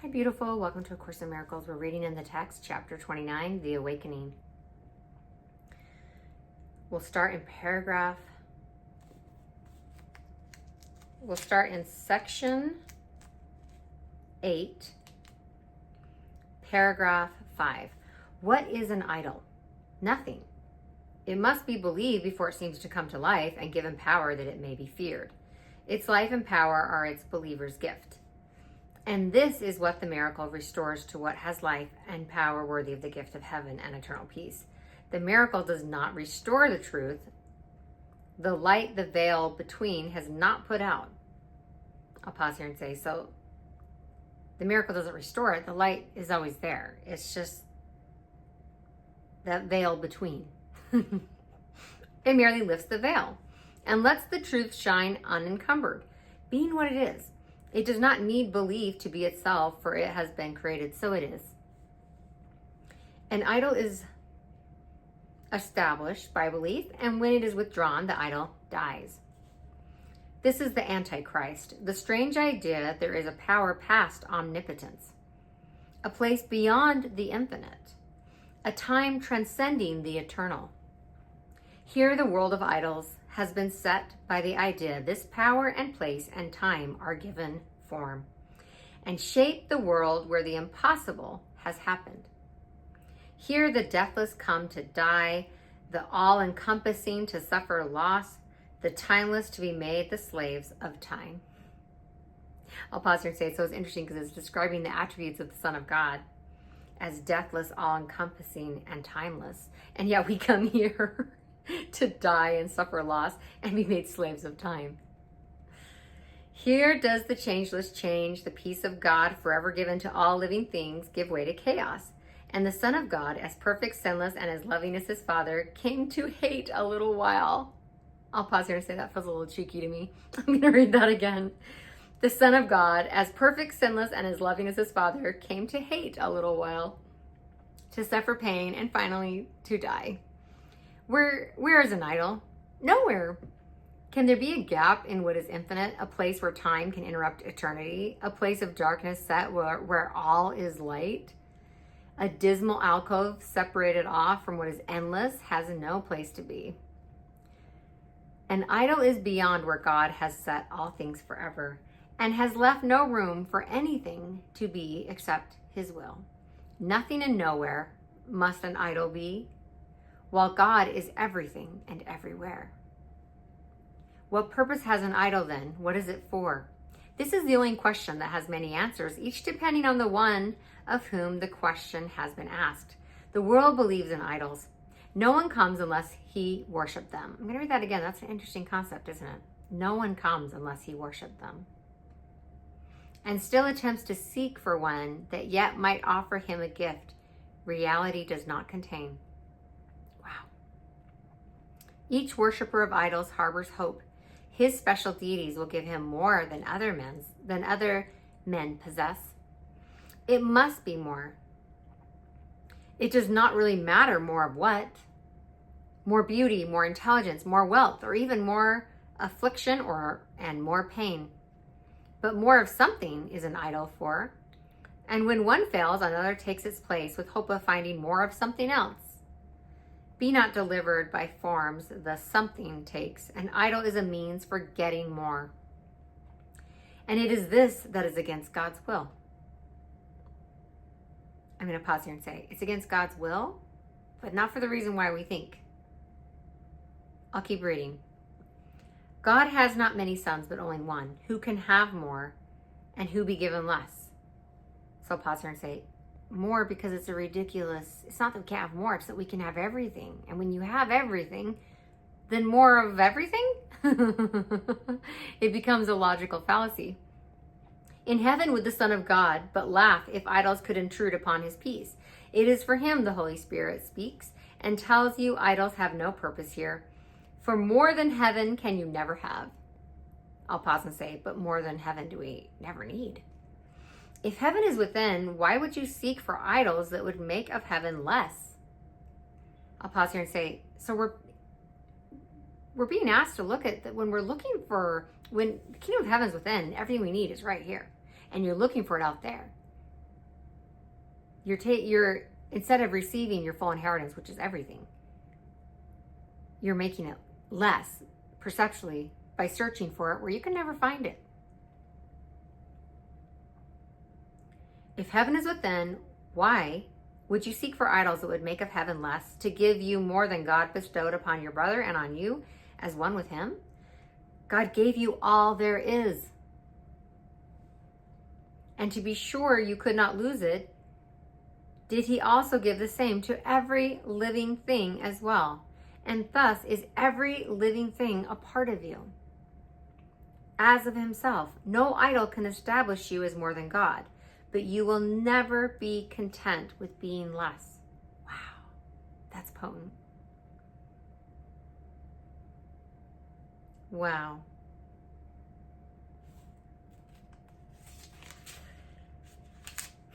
Hi, beautiful. Welcome to A Course in Miracles. We're reading in the text, chapter 29, The Awakening. We'll start in section 8, paragraph 5. What is an idol? Nothing. It must be believed before it seems to come to life and given power that it may be feared. Its life and power are its believer's gift. And this is what the miracle restores to what has life and power worthy of the gift of heaven and eternal peace. The miracle does not restore the truth. The light, the veil between, has not put out. I'll pause here and say, so the miracle doesn't restore it. The light is always there. It's just that veil between. It merely lifts the veil and lets the truth shine unencumbered, being what it is. It does not need belief to be itself, for it has been created, so it is. An idol is established by belief, and when it is withdrawn, the idol dies. This is the Antichrist, the strange idea that there is a power past omnipotence, a place beyond the infinite, a time transcending the eternal. Here, the world of idols has been set by the idea this power and place and time are given form and shape the world where the impossible has happened. Here the deathless come to die, the all-encompassing to suffer loss, the timeless to be made the slaves of time. I'll pause here and say it. So it's interesting because it's describing the attributes of the Son of God as deathless, all-encompassing, and timeless. And yet we come here to die and suffer loss and be made slaves of time. Here does the changeless change, the peace of God forever given to all living things, give way to chaos. And the Son of God, as perfect, sinless, and as loving as his Father, came to hate a little while. I'll pause here and say that feels a little cheeky to me. I'm going to read that again. The Son of God, as perfect, sinless, and as loving as his Father, came to hate a little while, to suffer pain, and finally to die. Where is an idol? Nowhere. Can there be a gap in what is infinite, a place where time can interrupt eternity, a place of darkness set where all is light? A dismal alcove separated off from what is endless has no place to be. An idol is beyond where God has set all things forever and has left no room for anything to be except his will. Nothing and nowhere must an idol be, while God is everything and everywhere. What purpose has an idol then? What is it for? This is the only question that has many answers, each depending on the one of whom the question has been asked. The world believes in idols. No one comes unless he worship them. I'm going to read that again. That's an interesting concept, isn't it? No one comes unless he worship them. And still attempts to seek for one that yet might offer him a gift reality does not contain. Wow. Each worshiper of idols harbors hope. His special deities will give him more than other men possess. It must be more. It does not really matter more of what. More beauty, more intelligence, more wealth, or even more affliction and more pain. But more of something is an idol for. And when one fails, another takes its place with hope of finding more of something else. Be not delivered by forms the something takes. An idol is a means for getting more. And it is this that is against God's will. I'm going to pause here and say, it's against God's will, but not for the reason why we think. I'll keep reading. God has not many sons, but only one, who can have more and who be given less. So I'll pause here and say, more because it's it's not that we can't have more, it's that we can have everything. And when you have everything, then more of everything? It becomes a logical fallacy. In heaven would the Son of God but laugh if idols could intrude upon his peace. It is for him the Holy Spirit speaks and tells you idols have no purpose here. For more than heaven can you never have. I'll pause and say, but more than heaven do we never need. If heaven is within, why would you seek for idols that would make of heaven less? I'll pause here and say, so we're being asked to look at that when we're looking for, when the kingdom of heaven is within, everything we need is right here. And you're looking for it out there. you're instead of receiving your full inheritance, which is everything, you're making it less perceptually by searching for it where you can never find it. If heaven is within, why would you seek for idols that would make of heaven less, to give you more than God bestowed upon your brother and on you as one with him? God gave you all there is. And to be sure you could not lose it, did he also give the same to every living thing as well? And thus is every living thing a part of you, as of himself. No idol can establish you as more than God, but you will never be content with being less. Wow, that's potent. Wow.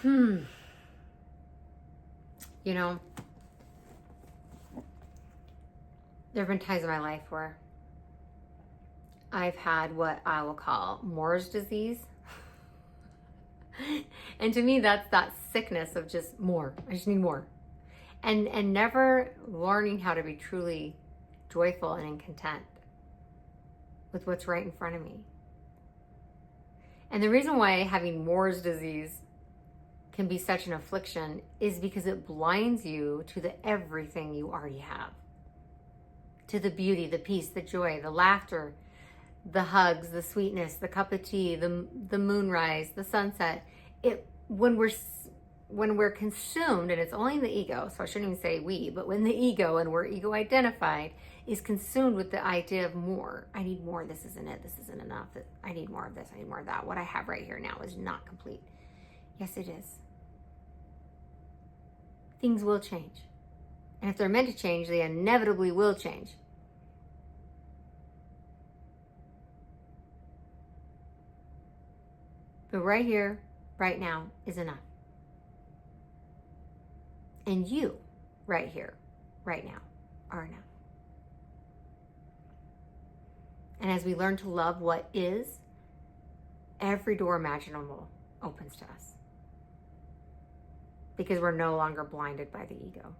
You know, there have been times in my life where I've had what I will call Moore's disease. And to me, that's that sickness of just more. I just need more. And never learning how to be truly joyful and in content with what's right in front of me. And the reason why having Moore's disease can be such an affliction is because it blinds you to the everything you already have. To the beauty, the peace, the joy, the laughter, the hugs, the sweetness, the cup of tea, the moonrise, the sunset. When we're consumed, and it's only the ego, so I shouldn't even say we, but when the ego, and we're ego identified, is consumed with the idea of more. I need more. This isn't it. This isn't enough. I need more of this. I need more of that. What I have right here now is not complete. Yes, it is. Things will change. And if they're meant to change, they inevitably will change. But right here, right now, is enough. And you, right here, right now, are enough. And as we learn to love what is, every door imaginable opens to us. Because we're no longer blinded by the ego.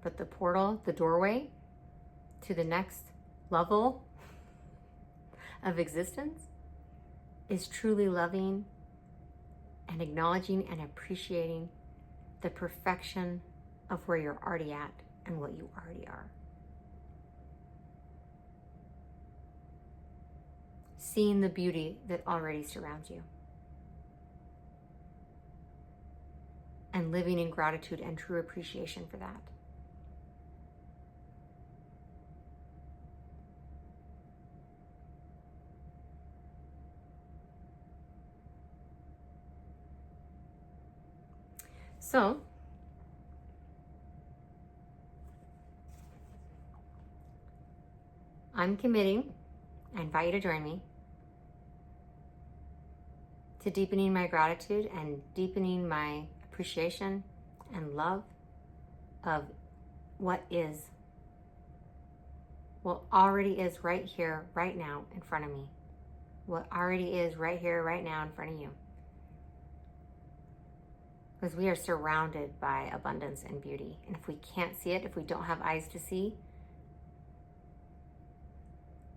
But the portal, the doorway to the next level of existence is truly loving and acknowledging and appreciating the perfection of where you're already at and what you already are. Seeing the beauty that already surrounds you. And living in gratitude and true appreciation for that. So, I'm committing, I invite you to join me, to deepening my gratitude and deepening my appreciation and love of what is, what already is right here, right now in front of me, what already is right here, right now in front of you. Because we are surrounded by abundance and beauty. And if we can't see it, if we don't have eyes to see,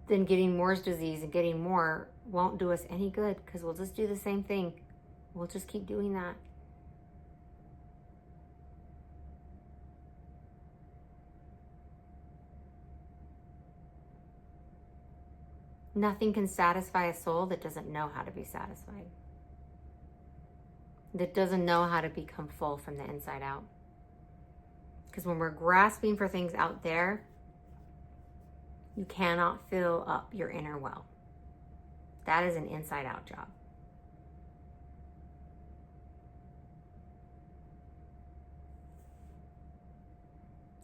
then getting Moore's disease and getting more won't do us any good, because we'll just do the same thing. We'll just keep doing that. Nothing can satisfy a soul that doesn't know how to be satisfied. That doesn't know how to become full from the inside out. Because when we're grasping for things out there, you cannot fill up your inner well. That is an inside out job.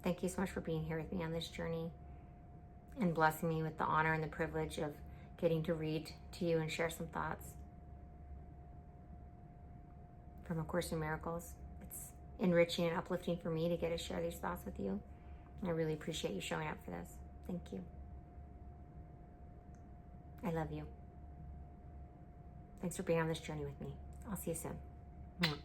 Thank you so much for being here with me on this journey and blessing me with the honor and the privilege of getting to read to you and share some thoughts from A Course in Miracles. It's enriching and uplifting for me to get to share these thoughts with you. I really appreciate you showing up for this. Thank you. I love you. Thanks for being on this journey with me. I'll see you soon.